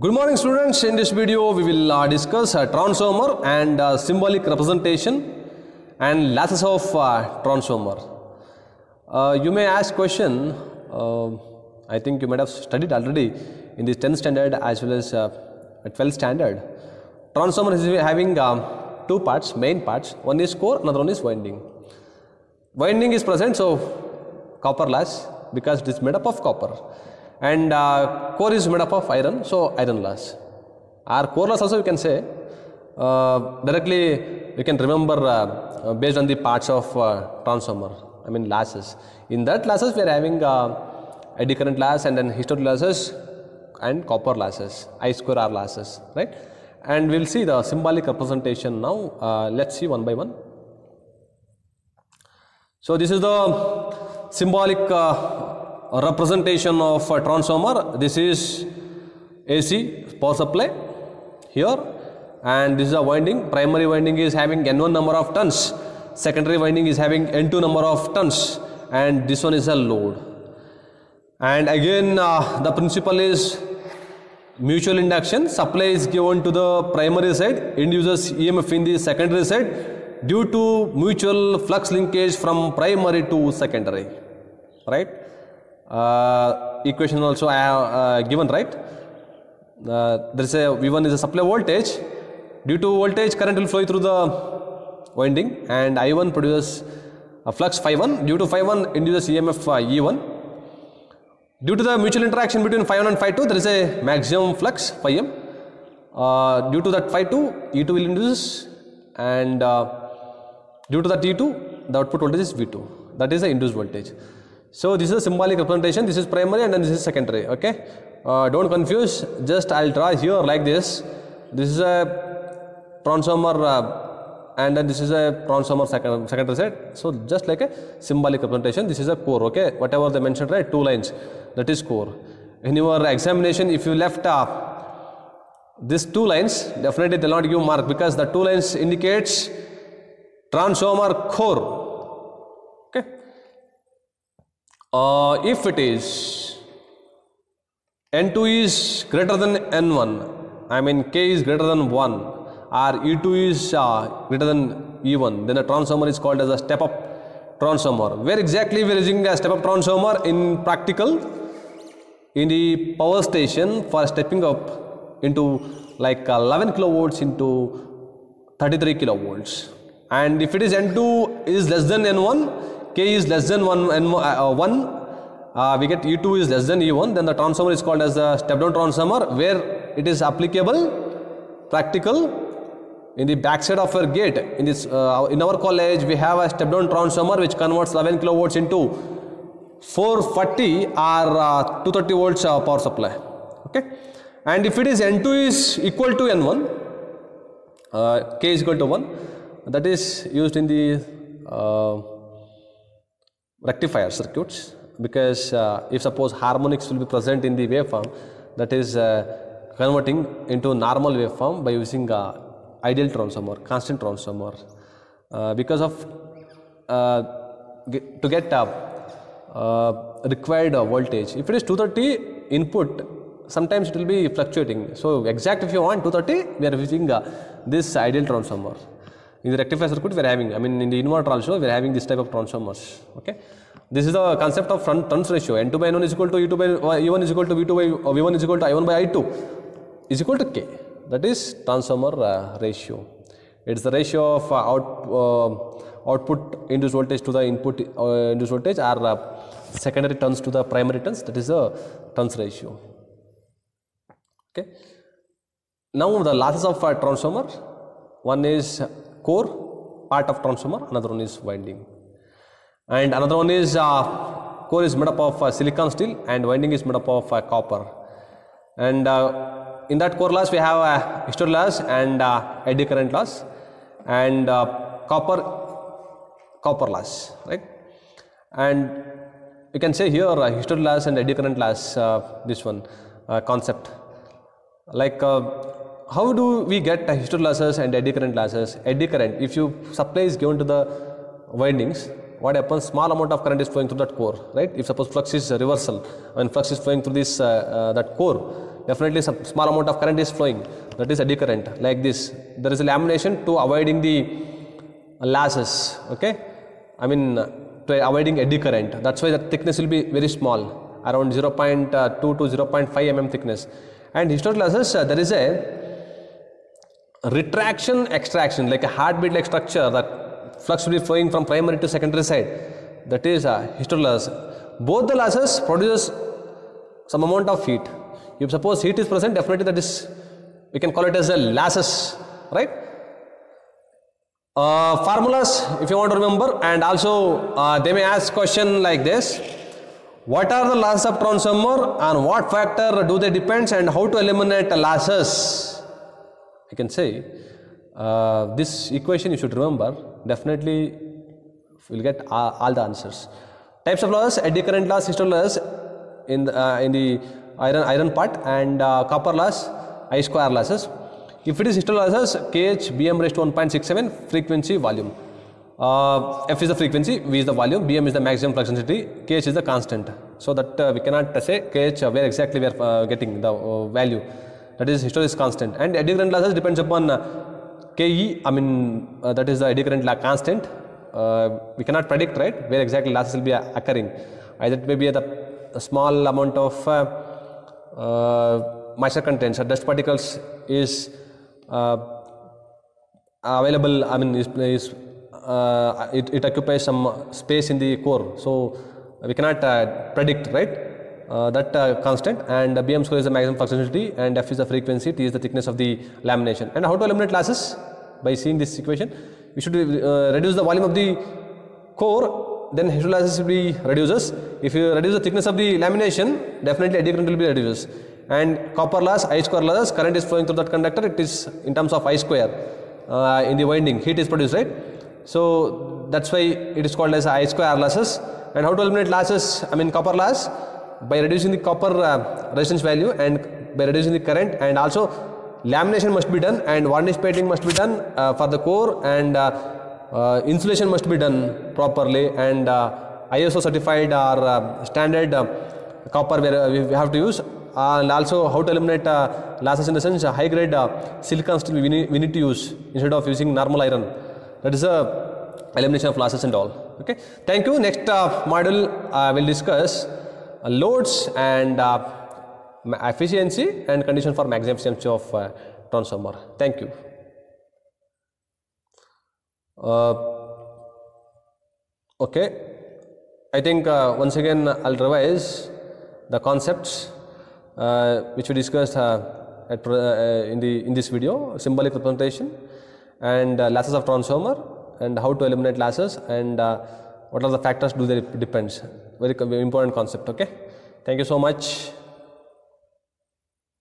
Good morning students, in this video we will discuss transformer and symbolic representation and lasses of transformer. You may ask question, I think you might have studied already in the 10th standard as well as 12th standard. Transformer is having two parts, main parts. One is core, another one is winding. Winding is present, so copper lass because it is made up of copper. And core is made up of iron, so iron loss. Or core loss also you can say. Directly you can remember based on the parts of transformer, I mean lasses. In that lasses we are having eddy current loss and then hysteresis losses and copper losses, I square R losses, right? And we will see the symbolic representation now. Let's see one by one. So this is the symbolic representation of a transformer. This is AC power supply here, and this is a winding. Primary winding is having N1 number of turns, secondary winding is having N2 number of turns, and this one is a load. And again the principle is mutual induction. Supply is given to the primary side, induces EMF in the secondary side due to mutual flux linkage from primary to secondary, right? Equation also I have given, right? There is a V1 is a supply voltage. Due to voltage, current will flow through the winding, and I1 produces a flux phi1. Due to phi1 induces EMF E1. Due to the mutual interaction between phi1 and phi2, there is a maximum flux phi m. Due to that phi2, E2 will induce, and due to that E2, the output voltage is V2. That is the induced voltage. So this is a symbolic representation. This is primary and then this is secondary. Okay, don't confuse. Just I'll draw here like this. This is a transformer and then this is a transformer secondary side. So just like a symbolic representation. This is a core. Okay, whatever they mentioned, right? Two lines. That is core. In your examination, if you left these two lines, definitely they will not give mark because the two lines indicates transformer core. If it is N2 is greater than N1, I mean K is greater than 1 or E2 is greater than E1, then the transformer is called as a step-up transformer. Where exactly we are using a step-up transformer? In practical, in the power station for stepping up into like 11 kilovolts into 33 kilovolts. And if it is N2 is less than N1, K is less than 1, we get E2 is less than E1, then the transformer is called as a step down transformer. Where it is applicable, practical, in the backside of your gate, in this in our college we have a step down transformer which converts 11 kilovolts into 440 or 230 volts power supply. Okay, and if it is N2 is equal to N1, K is equal to 1, that is used in the rectifier circuits, because if suppose harmonics will be present in the waveform, that is converting into normal waveform by using ideal transformer, constant transformer, because of to get required voltage. If it is 230 input, sometimes it will be fluctuating. So exact if you want 230, we are using this ideal transformer. In the rectifier circuit we are having, I mean in the inverter also we are having this type of transformers. Okay, this is the concept of turns ratio. N2 by N1 is equal to E2 by E1 is equal to V2 by V1 is equal to I1 by I2 is equal to K. That is transformer ratio. It is the ratio of output induced voltage to the input induced voltage or secondary turns to the primary turns. That is the turns ratio. Okay. Now the losses of a transformer. One is core part of transformer, another one is winding, and another one is core is made up of silicon steel and winding is made up of copper. And in that core loss we have hysteresis loss and eddy current loss and copper loss, right? And you can say here hysteresis loss and eddy current loss, this one concept, like how do we get hysteresis losses and eddy current losses? Eddy current, if you supply is given to the windings, what happens? Small amount of current is flowing through that core, right? If suppose flux is reversal, when flux is flowing through this that core, definitely some small amount of current is flowing, that is eddy current. Like this, there is a lamination to avoiding the lashes, okay, I mean to avoiding eddy current. That's why the thickness will be very small, around 0.2 to 0.5 mm thickness. And historical lashes, there is a retraction extraction, like a heartbeat like structure, that flux will be flowing from primary to secondary side, that is historical lashes. Both the lashes produces some amount of heat. If suppose heat is present, definitely that is, we can call it as a lashes, right? Formulas if you want to remember, and also they may ask question like this: what are the lashes of transformer, and what factor do they depends, and how to eliminate lashes? I can say this equation you should remember, definitely you will get all the answers. Types of lashes: eddy current loss, historical lashes in the iron part, and copper loss, I square lashes. If it is historical lashes, KH Bm raised to 1.67, frequency, volume. F is the frequency, V is the volume, Bm is the maximum flux density, KH is the constant. So that we cannot say KH where exactly we are getting the value. That is historical is constant. And eddy current lashes depends upon KE, I mean that is the eddy current constant. We cannot predict, right, where exactly lashes will be occurring. Either it may be a small amount of moisture contents or dust particles is available, I mean it occupies some space in the core, so we cannot predict, right, that constant. And Bm square is the maximum flux density, and F is the frequency, T is the thickness of the lamination. And how to eliminate lashes? By seeing this equation, we should reduce the volume of the core, then historical lashes will be reduces. If you reduce the thickness of the lamination, definitely eddy current will be reduced. And copper loss, I square lashes, current is flowing through that conductor, it is in terms of I square, in the winding heat is produced, right? So that's why it is called as I square lashes. And how to eliminate lashes, I mean copper loss, by reducing the copper resistance value and by reducing the current. And also lamination must be done, and varnish painting must be done for the core, and insulation must be done properly, and ISO certified or standard copper we have to use. And also how to eliminate lashes, in the sense high grade silicon steel we need to use instead of using normal iron. That is a elimination of lashes and all. Okay, thank you. Next module will discuss loads and efficiency and condition for maximum efficiency of transformer. Thank you. Okay, I think once again I'll revise the concepts which we discussed in this video: symbolic representation, and lashes of transformer, and how to eliminate lashes, and what are the factors do they depends. Very important concept. Okay, thank you so much.